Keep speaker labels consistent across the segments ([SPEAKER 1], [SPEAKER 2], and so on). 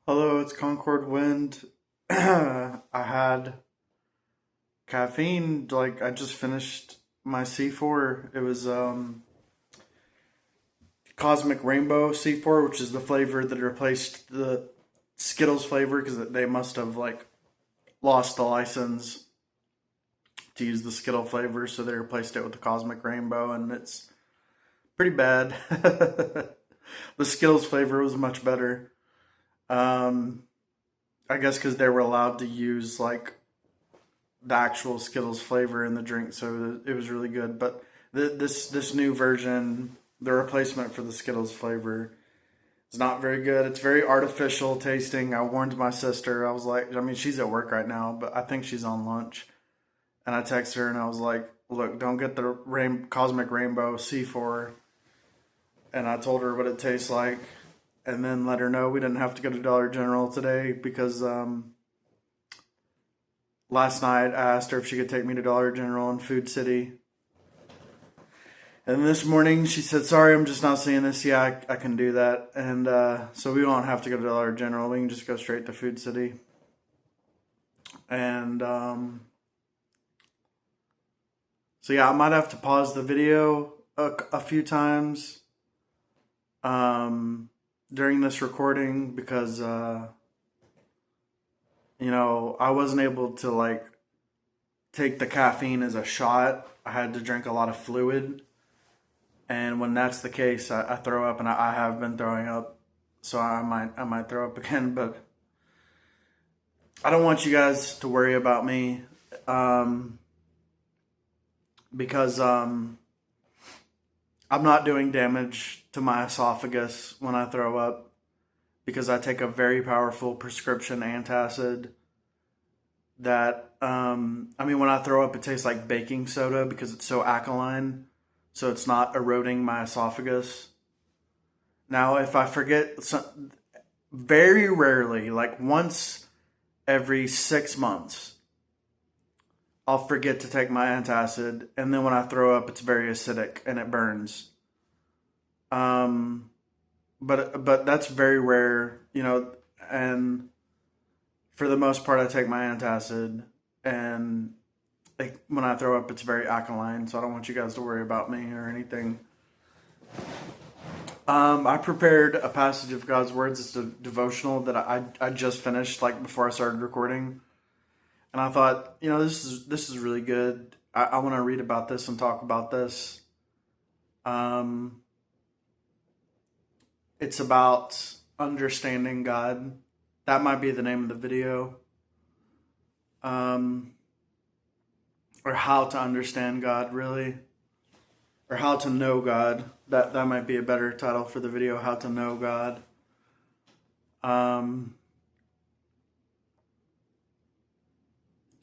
[SPEAKER 1] Hello, it's Concord Wind. I had caffeine, like I just finished my C4. It was Cosmic Rainbow C4, which is the flavor that replaced the Skittles flavor because they must have like lost the license to use the Skittle flavor, so they replaced it with the Cosmic Rainbow, and it's pretty bad. The Skittles flavor was much better. Um, I guess because they were allowed to use like the actual Skittles flavor in the drink, so it was really good. But this new version, the replacement for the Skittles flavor, is not very good. It's very artificial tasting. I warned my sister. I was like, I mean, she's at work right now, but I think she's on lunch. And I texted her and I was like, look, don't get the Cosmic Rainbow C4. And I told her what it tastes like, and then let her know we didn't have to go to Dollar General today because last night I asked her if she could take me to Dollar General in Food City. And this morning she said, sorry, I'm just not seeing this. Yeah, I can do that. And so we won't have to go to Dollar General. We can just go straight to Food City. And so yeah, I might have to pause the video a few times during this recording because, I wasn't able to like take the caffeine as a shot. I had to drink a lot of fluid. And when that's the case, I throw up, and I have been throwing up, so I might throw up again. But I don't want you guys to worry about me, because I'm not doing damage to my esophagus when I throw up because I take a very powerful prescription antacid. That I mean, when I throw up, it tastes like baking soda because it's so alkaline, so it's not eroding my esophagus. Now, if I forget, very rarely, like once every 6 months, I'll forget to take my antacid, and then when I throw up, it's very acidic and it burns. Um, but that's very rare, and for the most part, I take my antacid, and like when I throw up, it's very alkaline, so I don't want you guys to worry about me or anything. I prepared a passage of God's words. It's a devotional that I just finished like before I started recording, and I thought, this is really good. I want to read about this and talk about this. Um, it's about understanding God. That might be the name of the video. Um, or how to understand God, really, or how to know God. That might be a better title for the video. How to know God. Um,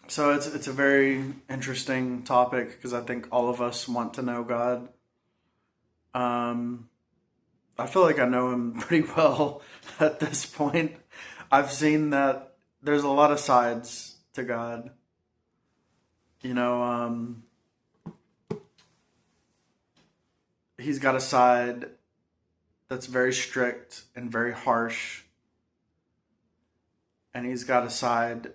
[SPEAKER 1] so it's a very interesting topic because I think all of us want to know God. Um, I feel like I know Him pretty well at this point. I've seen that there's a lot of sides to God. You know, He's got a side that's very strict and very harsh, and He's got a side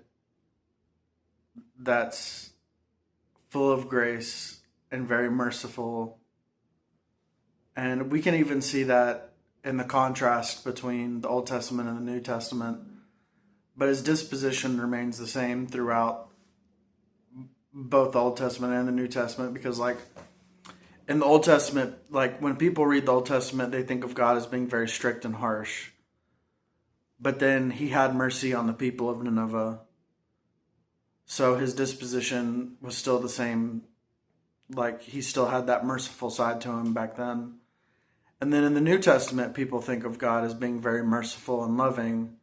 [SPEAKER 1] that's full of grace and very merciful. And we can even see that in the contrast between the Old Testament and the New Testament. But His disposition remains the same throughout both the Old Testament and the New Testament, because like in the Old Testament, like when people read the Old Testament, they think of God as being very strict and harsh. But then He had mercy on the people of Nineveh. So His disposition was still the same. Like He still had that merciful side to Him back then. And then in the New Testament, people think of God as being very merciful and loving.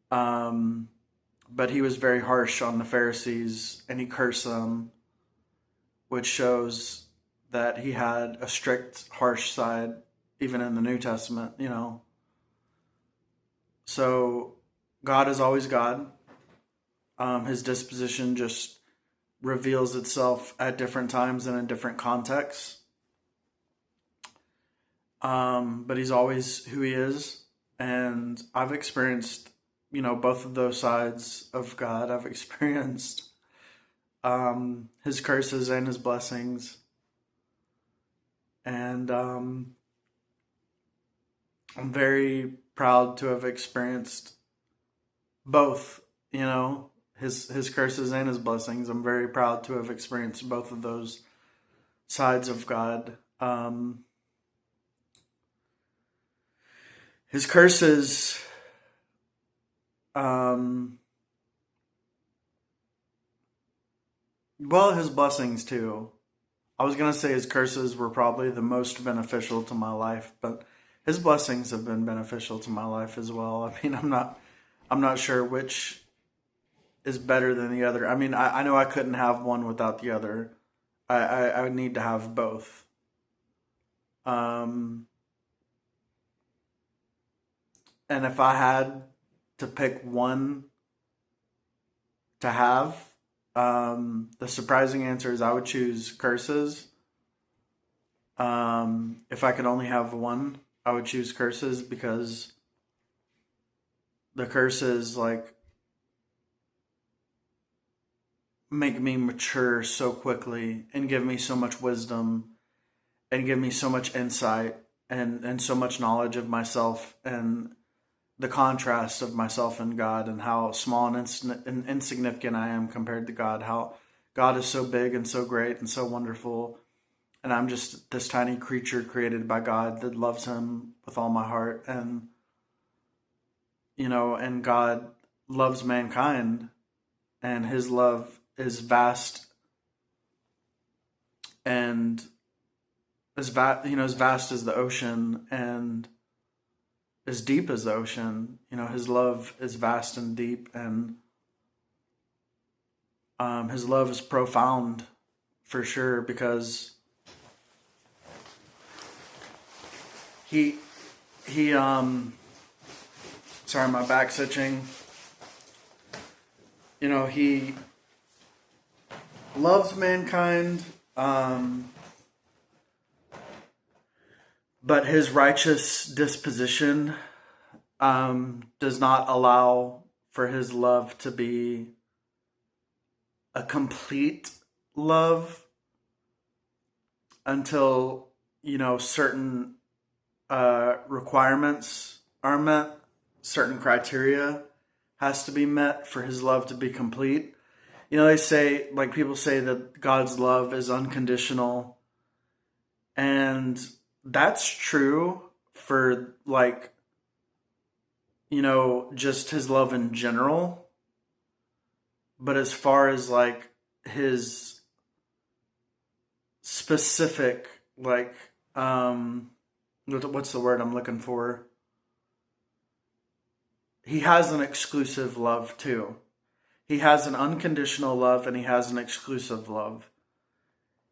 [SPEAKER 1] But He was very harsh on the Pharisees and He cursed them, which shows that He had a strict, harsh side, even in the New Testament. So God is always God. His disposition just reveals itself at different times and in different contexts. But He's always who He is. And I've experienced, both of those sides of God. I've experienced his curses and his blessings. And I'm very proud to have experienced both, his curses and his blessings. I'm very proud to have experienced both of those sides of God. His curses, his blessings too. I was going to say his curses were probably the most beneficial to my life, but his blessings have been beneficial to my life as well. I mean, I'm not sure which is better than the other. I mean, I know I couldn't have one without the other. I would need to have both. And if I had to pick one to have, the surprising answer is I would choose curses. If I could only have one, I would choose curses, because the curses make me mature so quickly and give me so much wisdom and give me so much insight and so much knowledge of myself and the contrast of myself and God, and how small and insignificant I am compared to God, how God is so big and so great and so wonderful, and I'm just this tiny creature created by God that loves him with all my heart. And and God loves mankind, and his love is vast and as vast as the ocean, and as deep as the ocean. His love is vast and deep, and his love is profound for sure, because he sorry, my back's itching. He loves mankind, but his righteous disposition does not allow for his love to be a complete love until, certain requirements are met, certain criteria has to be met for his love to be complete. They say, people say that God's love is unconditional, and that's true for just his love in general. But as far as his specific, what's the word I'm looking for? He has an exclusive love too. He has an unconditional love, and he has an exclusive love.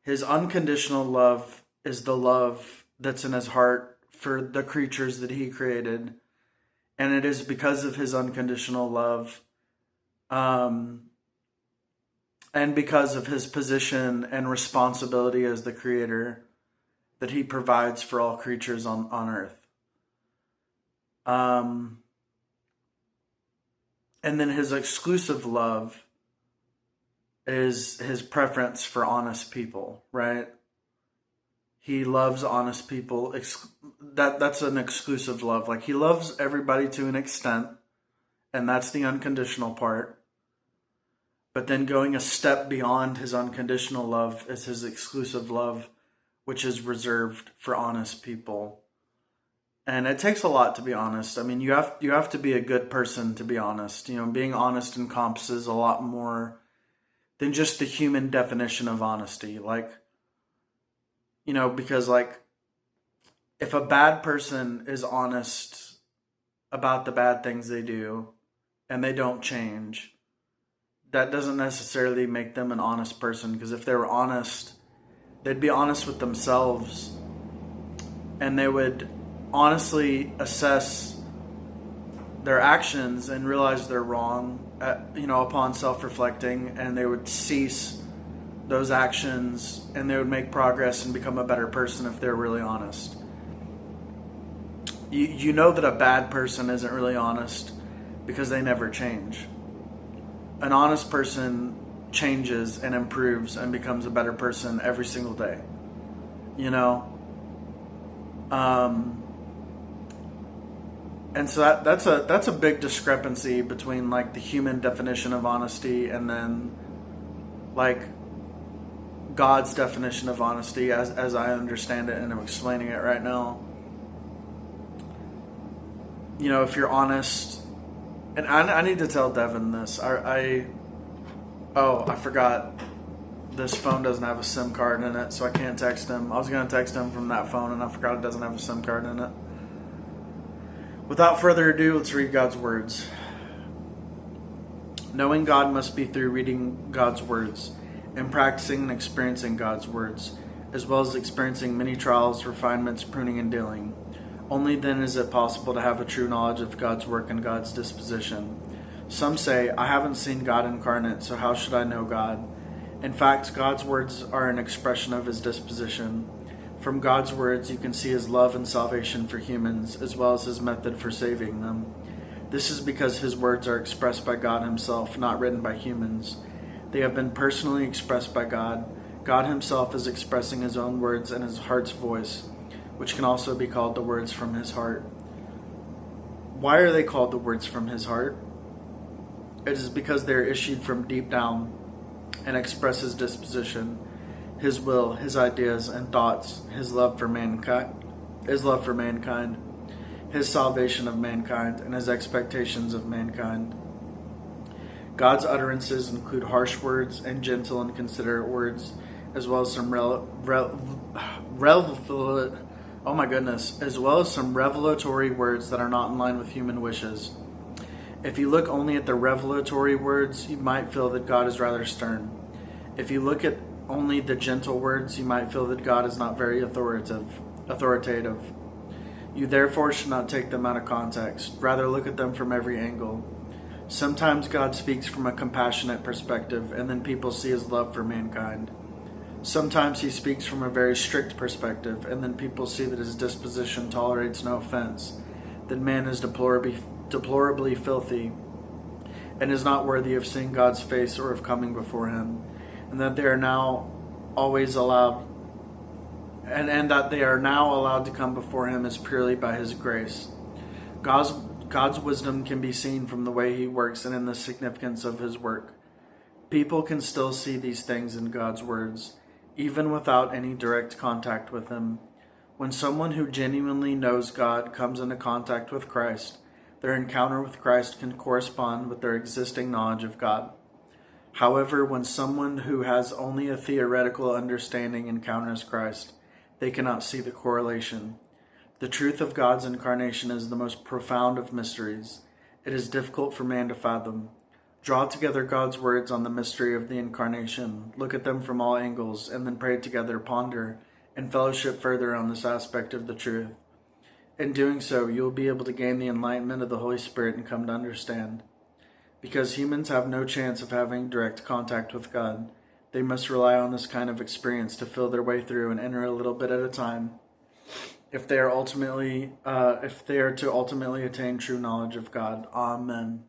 [SPEAKER 1] His unconditional love is the love that's in his heart for the creatures that he created. And it is because of his unconditional love, and because of his position and responsibility as the creator, that he provides for all creatures on earth. And then his exclusive love is his preference for honest people, right? He loves honest people. That's an exclusive love. He loves everybody to an extent, and that's the unconditional part. But then going a step beyond his unconditional love is his exclusive love, which is reserved for honest people. And it takes a lot to be honest. I mean, you have to be a good person to be honest. Being honest encompasses a lot more than just the human definition of honesty. Because if a bad person is honest about the bad things they do and they don't change, that doesn't necessarily make them an honest person. Because if they were honest, they'd be honest with themselves, and they would honestly assess their actions and realize they're wrong, upon self-reflecting, and they would cease those actions, and they would make progress and become a better person if they're really honest. You know that a bad person isn't really honest because they never change. An honest person changes and improves and becomes a better person every single day. You know? And so that's a big discrepancy between like the human definition of honesty and then like God's definition of honesty as I understand it, and I'm explaining it right now. You know, if you're honest, and I need to tell Devin this. I forgot this phone doesn't have a SIM card in it, so I can't text him. I was going to text him from that phone, and I forgot it doesn't have a SIM card in it. Without further ado, let's read God's words. Knowing God must be through reading God's words and practicing and experiencing God's words, as well as experiencing many trials, refinements, pruning, and dealing. Only then is it possible to have a true knowledge of God's work and God's disposition. Some say, I haven't seen God incarnate, so how should I know God? In fact, God's words are an expression of his disposition. From God's words, you can see his love and salvation for humans, as well as his method for saving them. This is because his words are expressed by God himself, not written by humans. They have been personally expressed by God. God himself is expressing his own words in his heart's voice, which can also be called the words from his heart. Why are they called the words from his heart? It is because they are issued from deep down and express his disposition, his will, his ideas and thoughts, his love for mankind, his salvation of mankind, and his expectations of mankind. God's utterances include harsh words and gentle and considerate words, as well as some revelatory words that are not in line with human wishes. If you look only at the revelatory words, you might feel that God is rather stern. If you look at only the gentle words, you might feel that God is not very authoritative. You therefore should not take them out of context. Rather, look at them from every angle. Sometimes God speaks from a compassionate perspective, and then people see his love for mankind. Sometimes he speaks from a very strict perspective, and then people see that his disposition tolerates no offense, that man is deplorably filthy, and is not worthy of seeing God's face or of coming before him, and that they are now always allowed, and that they are now allowed to come before him is purely by his grace. God's wisdom can be seen from the way he works and in the significance of his work. People can still see these things in God's words, even without any direct contact with him. When someone who genuinely knows God comes into contact with Christ, their encounter with Christ can correspond with their existing knowledge of God. However, when someone who has only a theoretical understanding encounters Christ, they cannot see the correlation. The truth of God's incarnation is the most profound of mysteries. It is difficult for man to fathom. Draw together God's words on the mystery of the incarnation, look at them from all angles, and then pray together, ponder, and fellowship further on this aspect of the truth. In doing so, you will be able to gain the enlightenment of the Holy Spirit and come to understand. Because humans have no chance of having direct contact with God, they must rely on this kind of experience to feel their way through and enter a little bit at a time, if they are to ultimately attain true knowledge of God. Amen.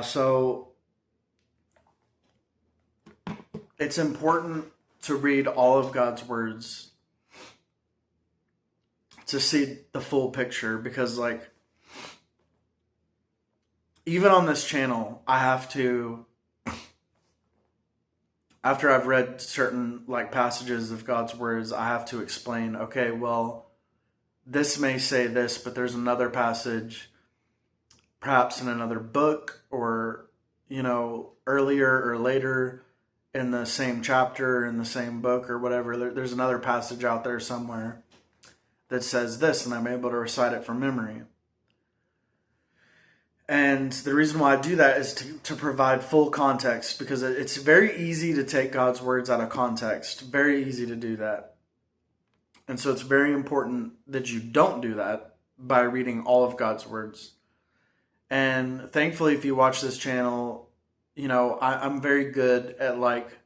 [SPEAKER 1] So it's important to read all of God's words to see the full picture, because like even on this channel, I have to, after I've read certain like passages of God's words, I have to explain, okay, well, this may say this, but there's another passage, perhaps in another book, or, you know, earlier or later in the same chapter, in the same book or whatever, there's another passage out there somewhere that says this, and I'm able to recite it from memory. And the reason why I do that is to provide full context, because it's very easy to take God's words out of context. Very easy to do that. And so it's very important that you don't do that by reading all of God's words. And thankfully, if you watch this channel, I'm very good at like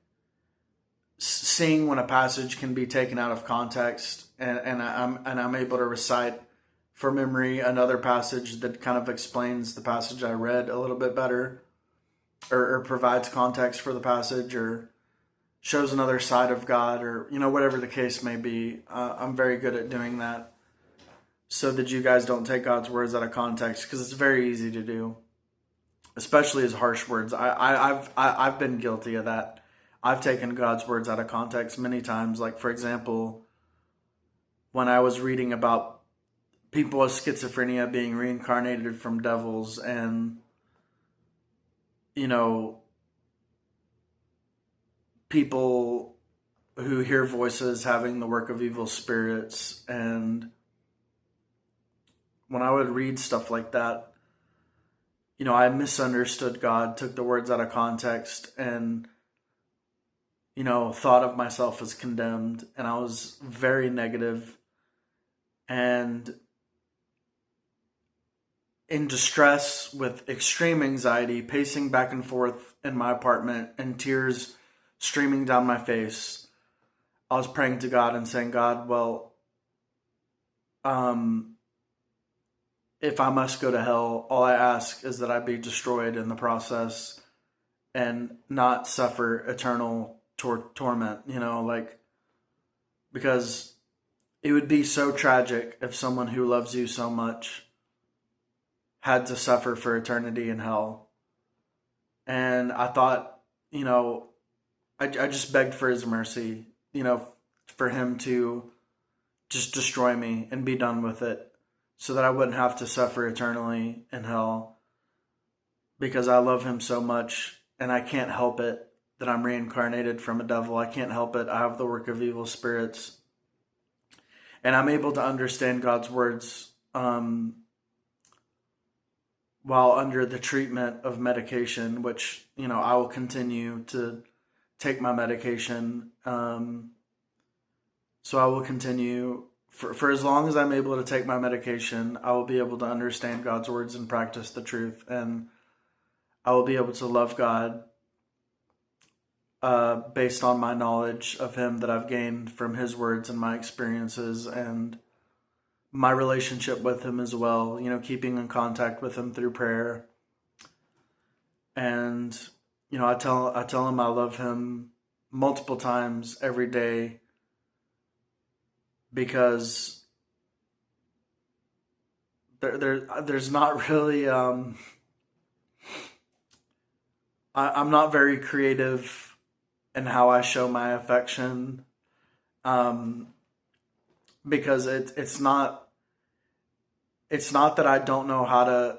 [SPEAKER 1] seeing when a passage can be taken out of context, and I'm able to recite for memory another passage that kind of explains the passage I read a little bit better, or provides context for the passage, or shows another side of God, or whatever the case may be. I'm very good at doing that, so that you guys don't take God's words out of context, because it's very easy to do, especially his harsh words. I've been guilty of that. I've taken God's words out of context many times. Like, for example, when I was reading about people with schizophrenia being reincarnated from devils, and you know people who hear voices having the work of evil spirits, and when I would read stuff like that, I misunderstood God, took the words out of context, and thought of myself as condemned, and I was very negative and in distress with extreme anxiety, pacing back and forth in my apartment and tears streaming down my face. I was praying to God and saying, God, well, if I must go to hell, all I ask is that I be destroyed in the process and not suffer eternal torment, because it would be so tragic if someone who loves you so much had to suffer for eternity in hell. And I thought, I just begged for his mercy, for him to just destroy me and be done with it, so that I wouldn't have to suffer eternally in hell, because I love him so much, and I can't help it that I'm reincarnated from a devil. I can't help it. I have the work of evil spirits. And I'm able to understand God's words while under the treatment of medication, which, I will continue to take my medication. So I will continue for as long as I'm able to take my medication. I will be able to understand God's words and practice the truth. And I will be able to love God based on my knowledge of him that I've gained from his words and my experiences, and my relationship with him as well, keeping in contact with him through prayer. And, I tell him I love him multiple times every day, because there's not really, I'm not very creative in how I show my affection, because it's not that I don't know how to,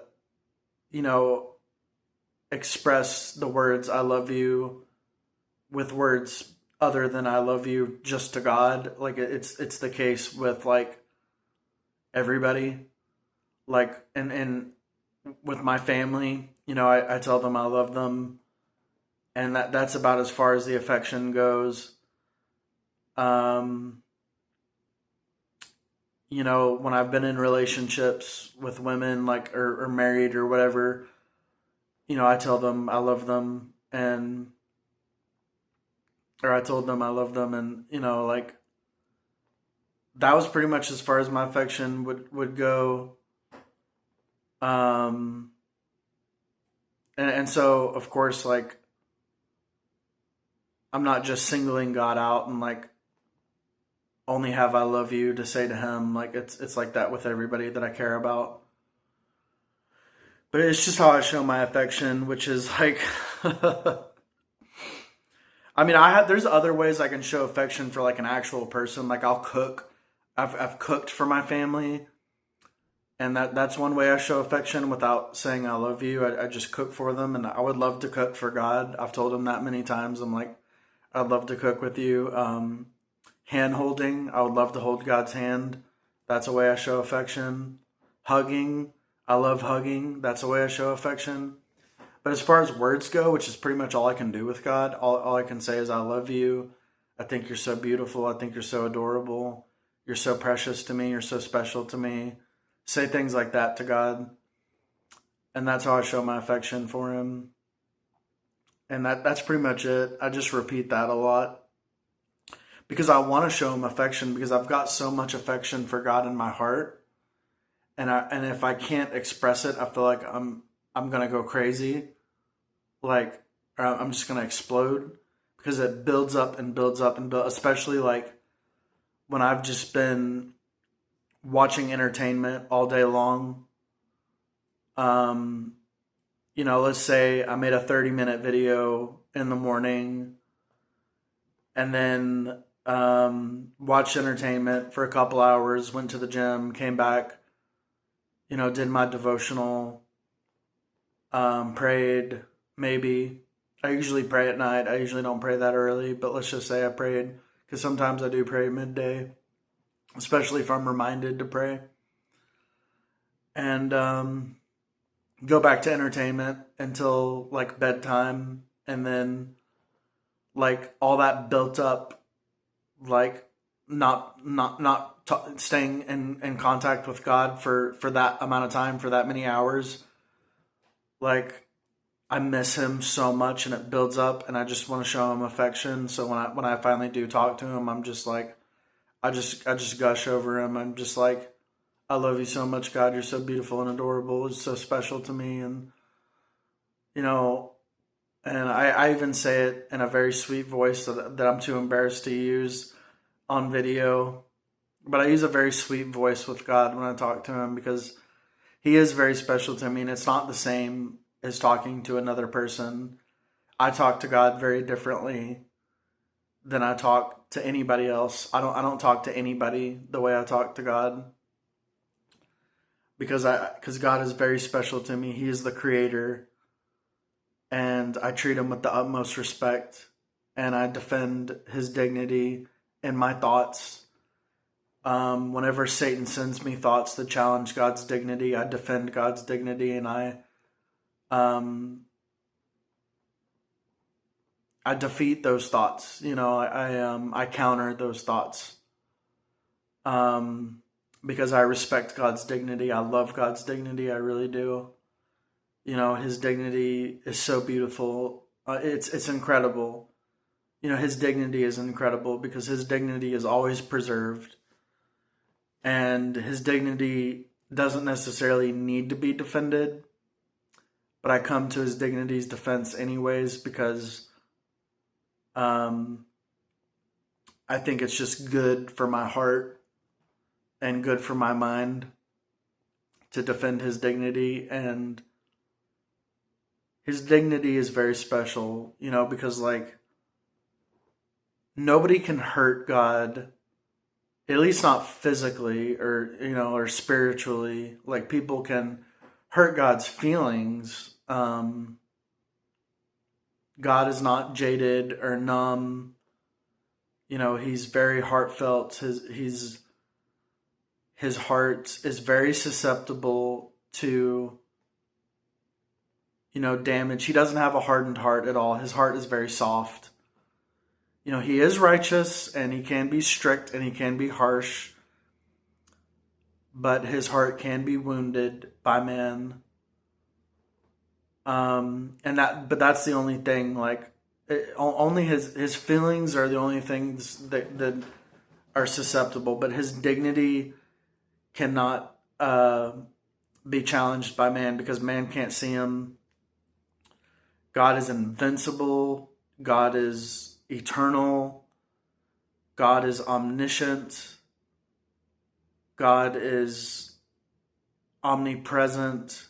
[SPEAKER 1] express the words I love you with words other than I love you just to God. Like, it's the case with like everybody, like, and with my family, I tell them I love them, and that's about as far as the affection goes. When I've been in relationships with women, like, or married or whatever, I tell them I love them, or I told them I love them, and, like, that was pretty much as far as my affection would go. And so, of course, like, I'm not just singling God out and like only have I love you to say to him. Like, it's like that with everybody that I care about. But it's just how I show my affection, which is like, I mean, there's other ways I can show affection for like an actual person. Like, I'll cook. I've cooked for my family, and that's one way I show affection without saying I love you. I just cook for them, and I would love to cook for God. I've told him that many times. I'm like, I'd love to cook with you. Hand holding, I would love to hold God's hand. That's a way I show affection. Hugging, I love hugging. That's a way I show affection. But as far as words go, which is pretty much all I can do with God, all I can say is I love you. I think you're so beautiful. I think you're so adorable. You're so precious to me. You're so special to me. Say things like that to God. And that's how I show my affection for him. And that's pretty much it. I just repeat that a lot because I want to show him affection because I've got so much affection for God in my heart. And if I can't express it, I feel like I'm going to go crazy. Like, or I'm just going to explode because it builds up and builds up and builds, especially like when I've just been watching entertainment all day long. Let's say I made a 30-minute video in the morning and then watched entertainment for a couple hours, went to the gym, came back, did my devotional, prayed, maybe. I usually pray at night. I usually don't pray that early, but let's just say I prayed because sometimes I do pray midday, especially if I'm reminded to pray. And go back to entertainment until like bedtime, and then like all that built up, like staying in contact with God for that amount of time, for that many hours. Like I miss him so much, and it builds up, and I just want to show him affection. So when I finally do talk to him, I'm just like, I just gush over him. I'm just like, I love you so much, God. You're so beautiful and adorable. It's so special to me. And, and I even say it in a very sweet voice that I'm too embarrassed to use on video. But I use a very sweet voice with God when I talk to him because he is very special to me. And it's not the same as talking to another person. I talk to God very differently than I talk to anybody else. I don't talk to anybody the way I talk to God. Because God is very special to me. He is the creator, and I treat him with the utmost respect, and I defend his dignity in my thoughts. Whenever Satan sends me thoughts that challenge God's dignity, I defend God's dignity, and I defeat those thoughts. I counter those thoughts. Because I respect God's dignity. I love God's dignity. I really do. His dignity is so beautiful. It's incredible. His dignity is incredible because his dignity is always preserved. And his dignity doesn't necessarily need to be defended. But I come to his dignity's defense anyways because I think it's just good for my heart and good for my mind to defend his dignity. And his dignity is very special, because like nobody can hurt God, at least not physically or spiritually. Like people can hurt God's feelings. God is not jaded or numb. He's very heartfelt. His heart is very susceptible to, damage. He doesn't have a hardened heart at all. His heart is very soft. He is righteous and he can be strict and he can be harsh, but his heart can be wounded by man. But that's the only thing. Like, only his feelings are the only things that are susceptible, but his dignity cannot be challenged by man because man can't see him. God is invincible. God is eternal. God is omniscient. God is omnipresent.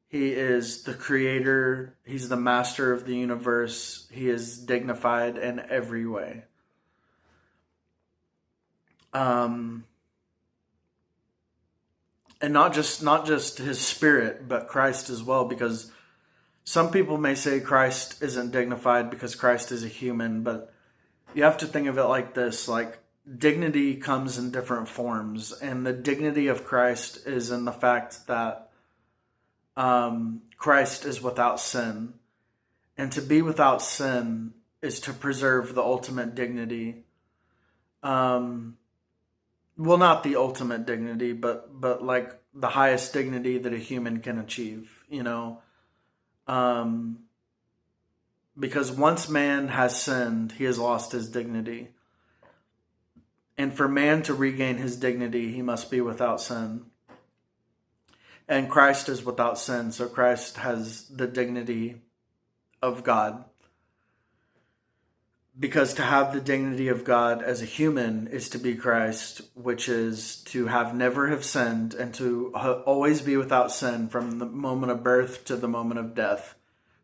[SPEAKER 1] He is the creator. He's the master of the universe. He is dignified in every way. And not just his spirit, but Christ as well, because some people may say Christ isn't dignified because Christ is a human, but you have to think of it like this, like dignity comes in different forms, and the dignity of Christ is in the fact that Christ is without sin, and to be without sin is to preserve the ultimate dignity. Well, not the ultimate dignity, but like the highest dignity that a human can achieve, Because once man has sinned, he has lost his dignity. And for man to regain his dignity, he must be without sin. And Christ is without sin, so Christ has the dignity of God. Because to have the dignity of God as a human is to be Christ, which is to never have sinned and to always be without sin from the moment of birth to the moment of death.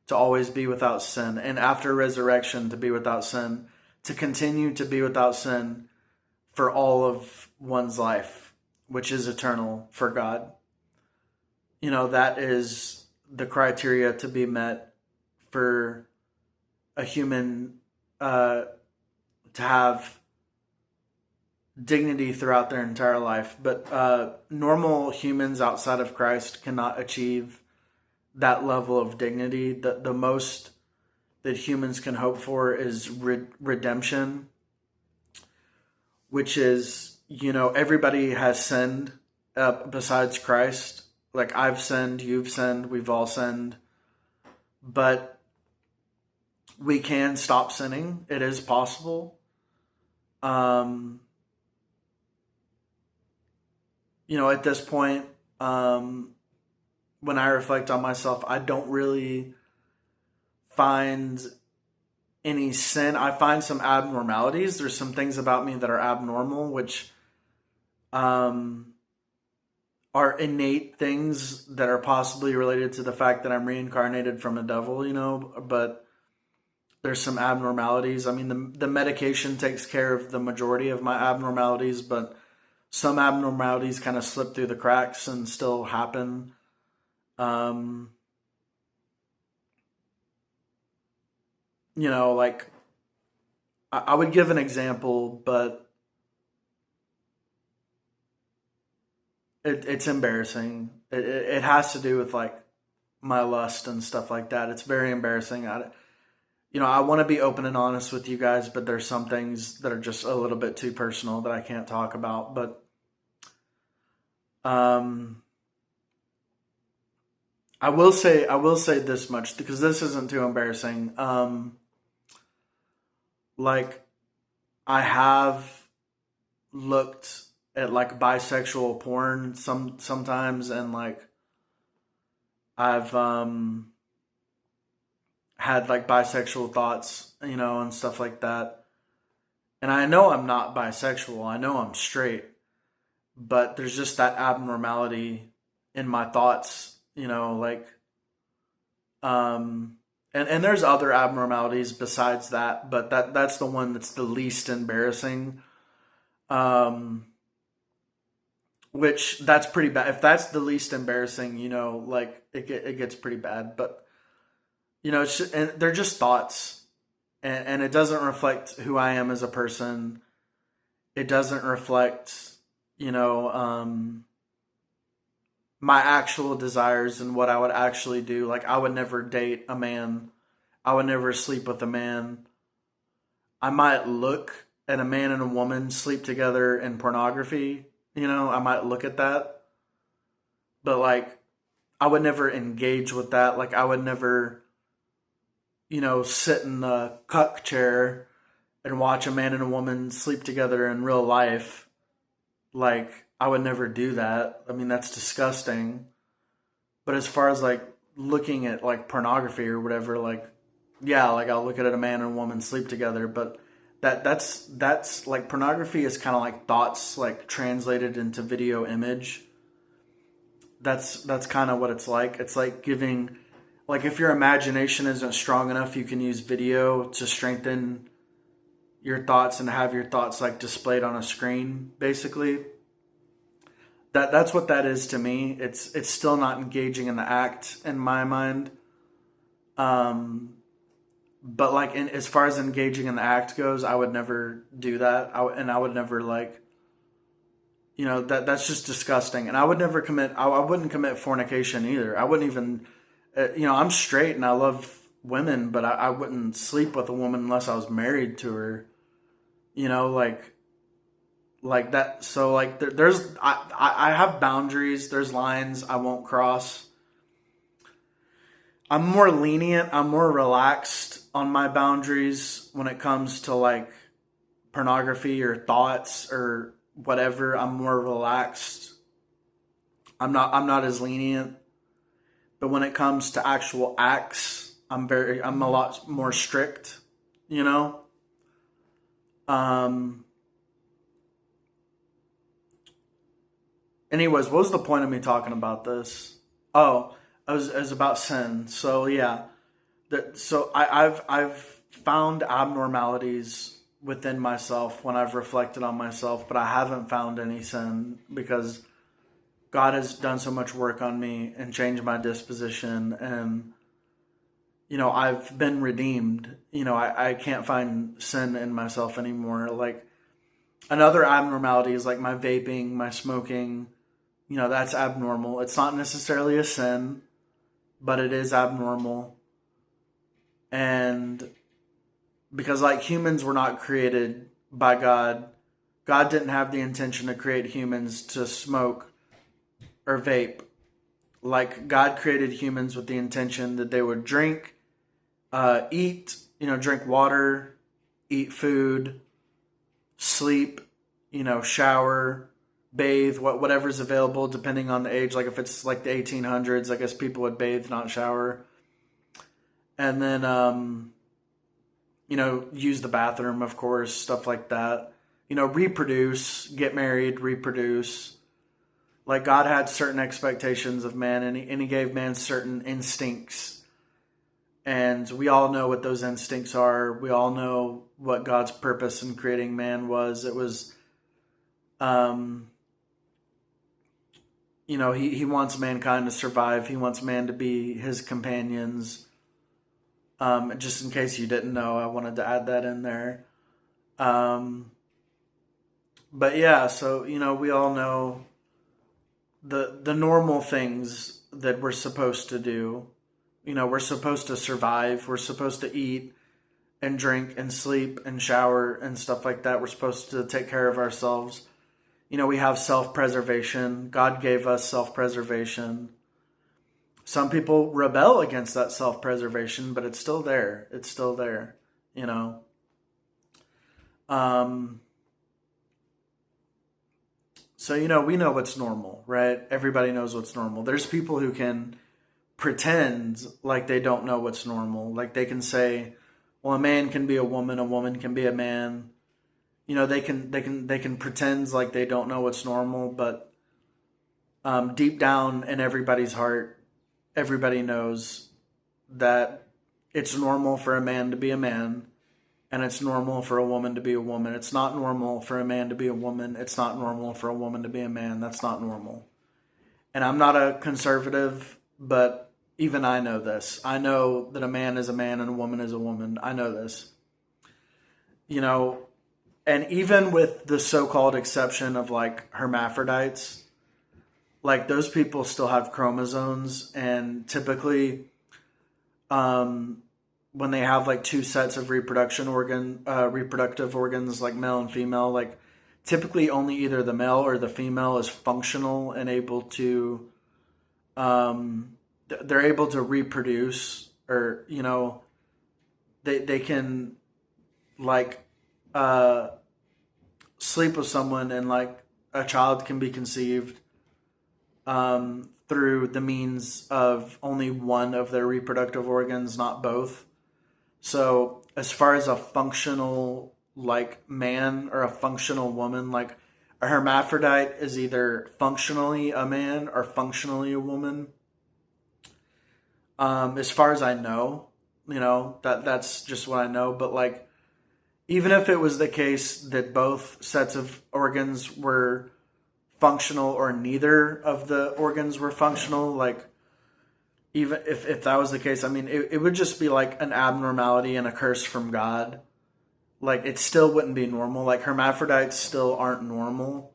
[SPEAKER 1] To always be without sin. And after resurrection, to be without sin. To continue to be without sin for all of one's life, which is eternal for God. You know, that is the criteria to be met for a human to have dignity throughout their entire life. But normal humans outside of Christ cannot achieve that level of dignity. The most that humans can hope for is redemption, which is, you know, everybody has sinned besides Christ. Like, I've sinned, you've sinned, we've all sinned. But we can stop sinning. It is possible. You know, at this point, when I reflect on myself, I don't really find any sin. I find some abnormalities. There's some things about me that are abnormal, which are innate things that are possibly related to the fact that I'm reincarnated from a devil, you know, but there's some abnormalities. I mean, the medication takes care of the majority of my abnormalities, but some abnormalities kind of slip through the cracks and still happen. You know, like, I would give an example, but it's embarrassing. It has to do with, like, my lust and stuff like that. It's very embarrassing. You know, I want to be open and honest with you guys, but there's some things that are just a little bit too personal that I can't talk about. But I will say this much, because this isn't too embarrassing. Like, I have looked at, like, bisexual porn sometimes, and, like, I've had, like, bisexual thoughts, you know, and stuff like that. And I know I'm not bisexual. I know I'm straight. But there's just that abnormality in my thoughts, you know, like, and there's other abnormalities besides that, but that's the one that's the least embarrassing. Which, that's pretty bad. If that's the least embarrassing, you know, like, it gets pretty bad. But, you know, and they're just thoughts, and it doesn't reflect who I am as a person. It doesn't reflect, you know, my actual desires and what I would actually do. Like, I would never date a man. I would never sleep with a man. I might look at a man and a woman sleep together in pornography. You know, I might look at that. But, like, I would never engage with that. Like, I would never, you know, sit in the cuck chair and watch a man and a woman sleep together in real life. Like, I would never do that. I mean, that's disgusting. But as far as, like, looking at, like, pornography or whatever, like, yeah, like, I'll look at a man and a woman sleep together. But that's like, pornography is kind of like thoughts, like, translated into video image. That's kind of what it's like. It's like giving, like, if your imagination isn't strong enough, you can use video to strengthen your thoughts and have your thoughts, like, displayed on a screen, basically. That's what that is to me. It's still not engaging in the act in my mind. But, like, as far as engaging in the act goes, I would never do that. I would never, like, you know, that's just disgusting. And I would never I wouldn't commit fornication either. I wouldn't even, you know, I'm straight and I love women, but I wouldn't sleep with a woman unless I was married to her. You know, like that. So, like, I have boundaries. There's lines I won't cross. I'm more lenient, I'm more relaxed on my boundaries when it comes to like pornography or thoughts or whatever. I'm more relaxed. I'm not as lenient. But when it comes to actual acts, I'm a lot more strict, you know? Um Anyways, what was the point of me talking about this? Oh, it was about sin. So yeah, I've found abnormalities within myself when I've reflected on myself, but I haven't found any sin because God has done so much work on me and changed my disposition, and I've been redeemed. I can't find sin in myself anymore. Like another abnormality is like my vaping, my smoking. That's abnormal. It's not necessarily a sin, but it is abnormal. And because like humans were not created by God, God didn't have the intention to create humans to smoke or vape. Like God created humans with the intention that they would drink, eat, drink water, eat food, sleep, shower, bathe, whatever's available depending on the age. Like if it's like the 1800s, I guess people would bathe, not shower. And then, use the bathroom, of course, stuff like that. Reproduce, get married, reproduce. Like God had certain expectations of man, and he gave man certain instincts. And we all know what those instincts are. We all know what God's purpose in creating man was. It was, he wants mankind to survive. He wants man to be his companions. Just in case you didn't know, I wanted to add that in there. But yeah, so, we all know the normal things that we're supposed to do. We're supposed to survive. We're supposed to eat and drink and sleep and shower and stuff like that. We're supposed to take care of ourselves. We have self-preservation. God gave us self-preservation. Some people rebel against that self-preservation, but it's still there. It's still there, So, we know what's normal, right? Everybody knows what's normal. There's people who can pretend like they don't know what's normal. Like they can say, well, a man can be a woman can be a man. They can pretend like they don't know what's normal, but deep down in everybody's heart, everybody knows that it's normal for a man to be a man, and it's normal for a woman to be a woman. It's not normal for a man to be a woman. It's not normal for a woman to be a man. That's not normal. And I'm not a conservative, but even I know this. I know that a man is a man and a woman is a woman. I know this. And even with the so-called exception of like hermaphrodites, like those people still have chromosomes, and typically when they have like two sets of reproductive organs, like male and female, like typically only either the male or the female is functional and able to they're able to reproduce, or they can like sleep with someone, and like a child can be conceived through the means of only one of their reproductive organs, not both. So as far as a functional like man or a functional woman, like a hermaphrodite is either functionally a man or functionally a woman. As far as I know, that's just what I know. But like, even if it was the case that both sets of organs were functional or neither of the organs were functional, like even if that was the case, I mean, it would just be like an abnormality and a curse from God. Like it still wouldn't be normal. Like hermaphrodites still aren't normal.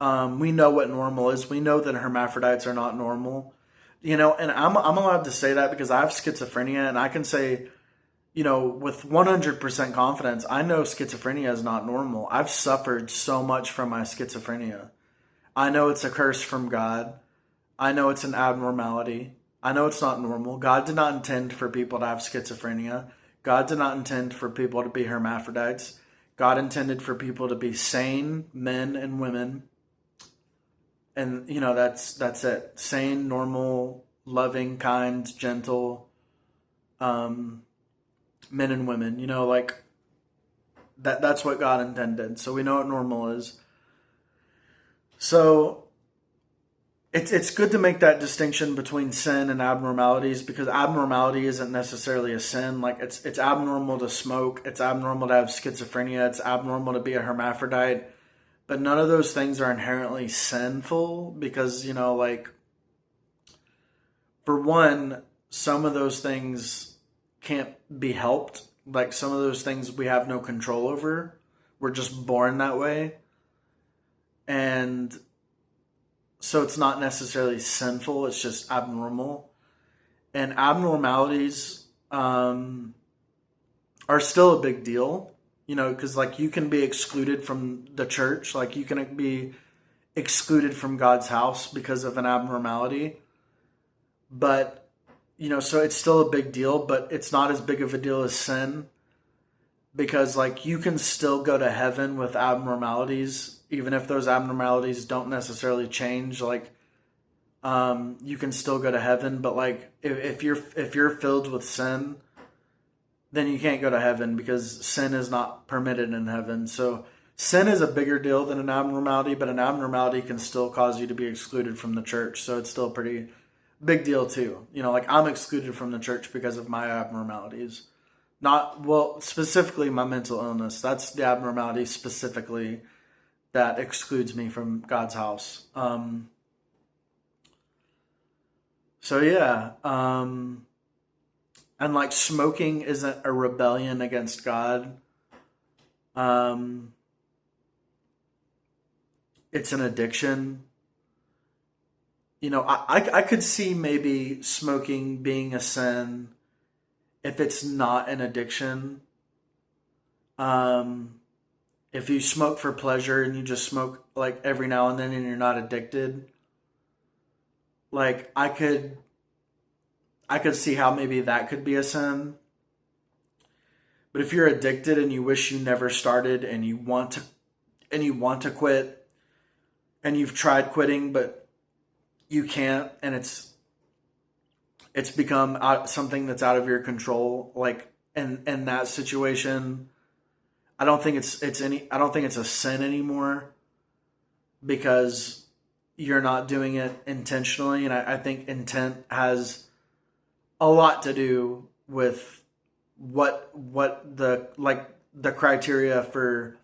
[SPEAKER 1] We know what normal is. We know that hermaphrodites are not normal. And I'm allowed to say that because I have schizophrenia, and I can say, with 100% confidence, I know schizophrenia is not normal. I've suffered so much from my schizophrenia. I know it's a curse from God. I know it's an abnormality. I know it's not normal. God did not intend for people to have schizophrenia. God did not intend for people to be hermaphrodites. God intended for people to be sane men and women. And that's it. Sane, normal, loving, kind, gentle um, men and women. Like that's what God intended. So we know what normal is. So it's good to make that distinction between sin and abnormalities, because abnormality isn't necessarily a sin. Like it's abnormal to smoke, it's abnormal to have schizophrenia, it's abnormal to be a hermaphrodite, but none of those things are inherently sinful, because like, for one, some of those things can't be helped. Like, some of those things we have no control over. We're just born that way. And so it's not necessarily sinful, it's just abnormal. And abnormalities are still a big deal, because like you can be excluded from the church, like you can be excluded from God's house because of an abnormality. But, so it's still a big deal, but it's not as big of a deal as sin, because like you can still go to heaven with abnormalities, even if those abnormalities don't necessarily change. Like, you can still go to heaven, but like if you're filled with sin, then you can't go to heaven, because sin is not permitted in heaven. So sin is a bigger deal than an abnormality, but an abnormality can still cause you to be excluded from the church. So it's still a pretty big deal too. Like I'm excluded from the church because of my abnormalities. Not, well, specifically my mental illness. That's the abnormality specifically that excludes me from God's house. So yeah. And like smoking isn't a rebellion against God. It's an addiction. I could see maybe smoking being a sin if it's not an addiction. If you smoke for pleasure and you just smoke like every now and then and you're not addicted, like I could see how maybe that could be a sin. But if you're addicted and you wish you never started, and you want to quit, and you've tried quitting but you can't, and it's become something that's out of your control, like in that situation, I don't think it's a sin anymore, because you're not doing it intentionally. And I think intent has a lot to do with what the criteria for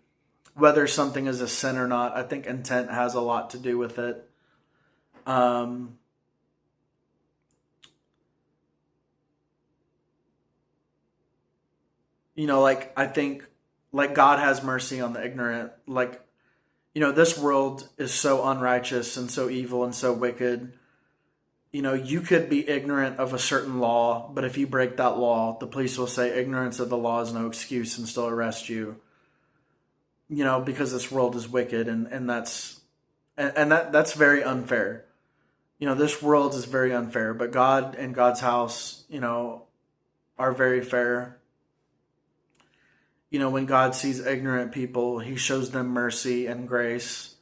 [SPEAKER 1] whether something is a sin or not. I think intent has a lot to do with it. Like I think like God has mercy on the ignorant. Like, this world is so unrighteous and so evil and so wicked. You could be ignorant of a certain law, but if you break that law, the police will say ignorance of the law is no excuse and still arrest you. Because this world is wicked, and that's very unfair. This world is very unfair, but God and God's house, are very fair. When God sees ignorant people, he shows them mercy and grace.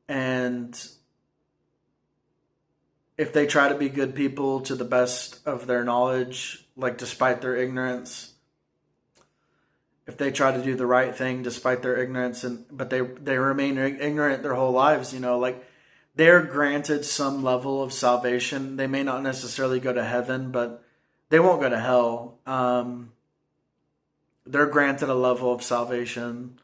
[SPEAKER 1] And if they try to be good people to the best of their knowledge, like despite their ignorance, if they try to do the right thing despite their ignorance, but they remain ignorant their whole lives, like they're granted some level of salvation. They may not necessarily go to heaven, but they won't go to hell. They're granted a level of salvation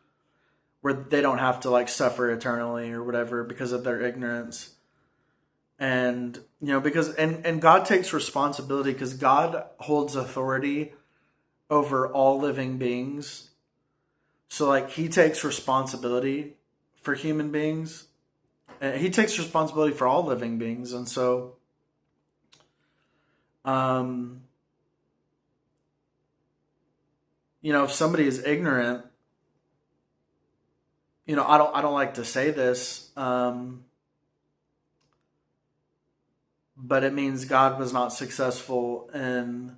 [SPEAKER 1] where they don't have to like suffer eternally or whatever because of their ignorance. And because and God takes responsibility, because God holds authority over all living beings. So like he takes responsibility for human beings, and he takes responsibility for all living beings. And so if somebody is ignorant, I don't like to say this, but it means God was not successful in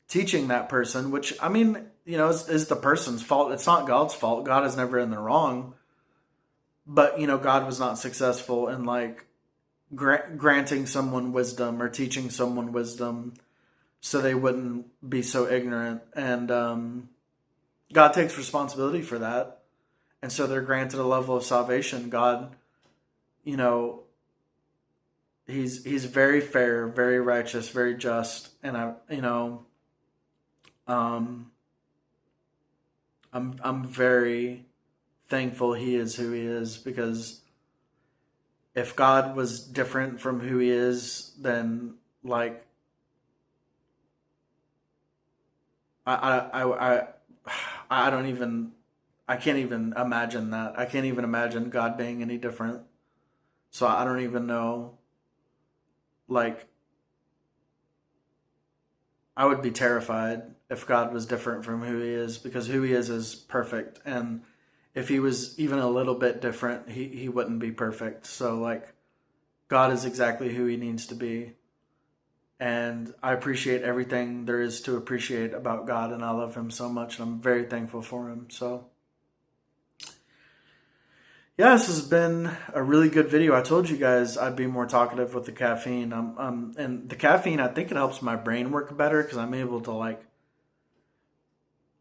[SPEAKER 1] teaching that person, which, I mean, is the person's fault. It's not God's fault. God is never in the wrong. But, God was not successful in like granting someone wisdom or teaching someone wisdom so they wouldn't be so ignorant. And God takes responsibility for that. And so they're granted a level of salvation. God, he's very fair, very righteous, very just. And I'm very thankful he is who he is, because if God was different from who he is, then like I don't even, I can't even imagine that. I can't even imagine God being any different. So I don't even know, like, I would be terrified if God was different from who he is, because who he is perfect. And if he was even a little bit different, he wouldn't be perfect. So like, God is exactly who he needs to be. And I appreciate everything there is to appreciate about God, and I love him so much, and I'm very thankful for him. So yeah, this has been a really good video. I told you guys I'd be more talkative with the caffeine. And the caffeine, I think it helps my brain work better, because I'm able to like,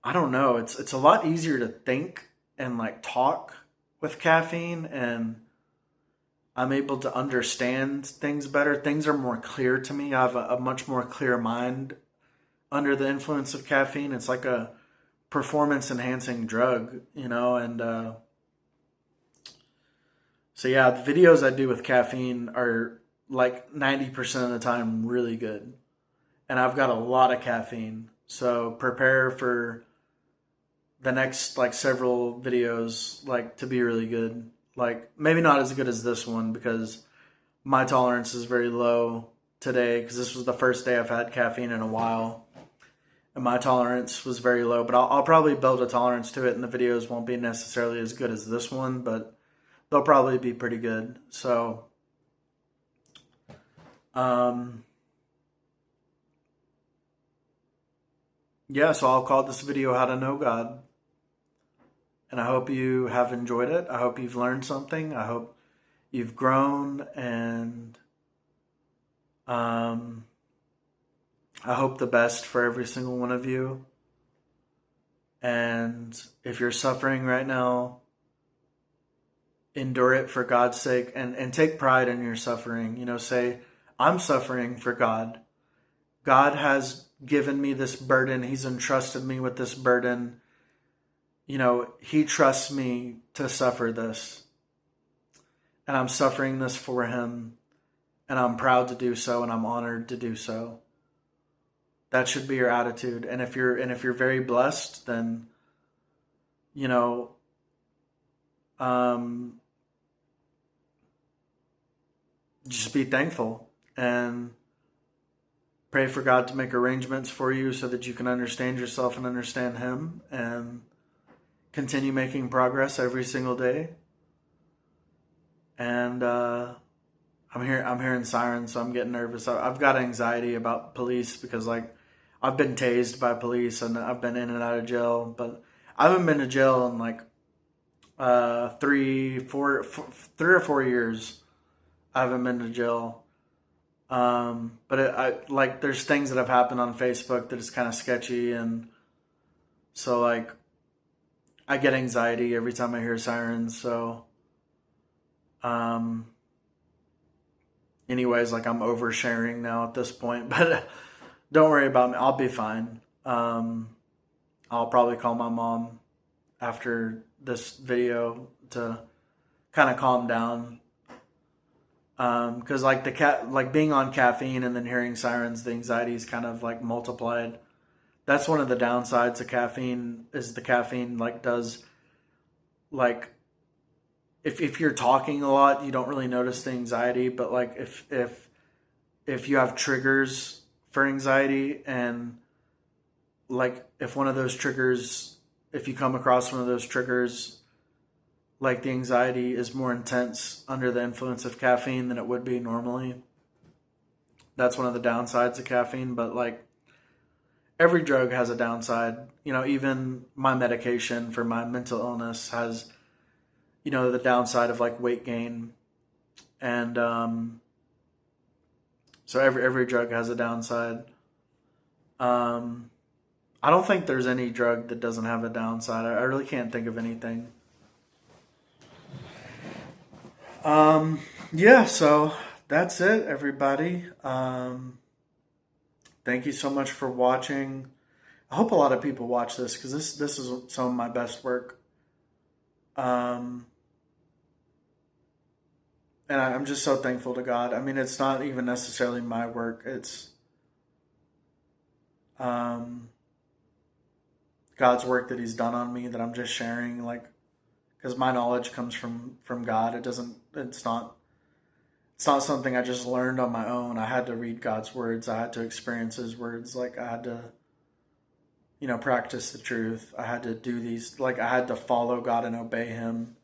[SPEAKER 1] I don't know, it's a lot easier to think and like talk with caffeine, and I'm able to understand things better. Things are more clear to me. I have a much more clear mind under the influence of caffeine. It's like a performance enhancing drug, and so yeah, the videos I do with caffeine are like 90% of the time really good. And I've got a lot of caffeine. So prepare for the next like several videos like to be really good. Like maybe not as good as this one, because my tolerance is very low today, because this was the first day I've had caffeine in a while. And my tolerance was very low, but I'll probably build a tolerance to it, and the videos won't be necessarily as good as this one, but they'll probably be pretty good. So, yeah, so I'll call this video How to Know God. And I hope you have enjoyed it. I hope you've learned something. I hope you've grown, and I hope the best for every single one of you. And if you're suffering right now, endure it for God's sake, and take pride in your suffering. Say, I'm suffering for God. God has given me this burden. He's entrusted me with this burden. He trusts me to suffer this. And I'm suffering this for him. And I'm proud to do so, and I'm honored to do so. That should be your attitude. And if you're very blessed, then just be thankful and pray for God to make arrangements for you so that you can understand yourself and understand him, and continue making progress every single day. And I'm hearing sirens, so I'm getting nervous. I've got anxiety about police, because like I've been tased by police, and I've been in and out of jail, but I haven't been to jail in like 3 or 4 years. I haven't been to jail. But there's things that have happened on Facebook that is kind of sketchy, and so like I get anxiety every time I hear sirens. So, anyways, like I'm oversharing now at this point, but don't worry about me. I'll be fine. I'll probably call my mom after this video to kind of calm down. Because like like being on caffeine and then hearing sirens, the anxiety is kind of like multiplied. That's one of the downsides of caffeine, is the caffeine like does like, if you're talking a lot, you don't really notice the anxiety, but like if you have triggers for anxiety, and like if you come across one of those triggers, like the anxiety is more intense under the influence of caffeine than it would be normally. That's one of the downsides of caffeine, but like every drug has a downside. You know, even my medication for my mental illness has, you know, the downside of like weight gain. And so every drug has a downside. Um, I don't think there's any drug that doesn't have a downside. I really can't think of anything. Yeah, so that's it, everybody. Thank you so much for watching. I hope a lot of people watch this because this is some of my best work. Um, and I'm just so thankful to God. I mean, it's not even necessarily my work. It's um, God's work that He's done on me that I'm just sharing. Like, because my knowledge comes from God. It doesn't. It's not something I just learned on my own. I had to read God's words. I had to experience His words. Like I had to, you know, practice the truth. I had to do these. Like I had to follow God and obey Him.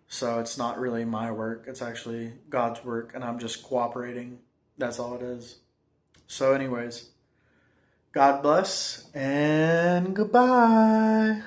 [SPEAKER 1] So it's not really my work. It's actually God's work, and I'm just cooperating. That's all it is. So, anyways, God bless and goodbye.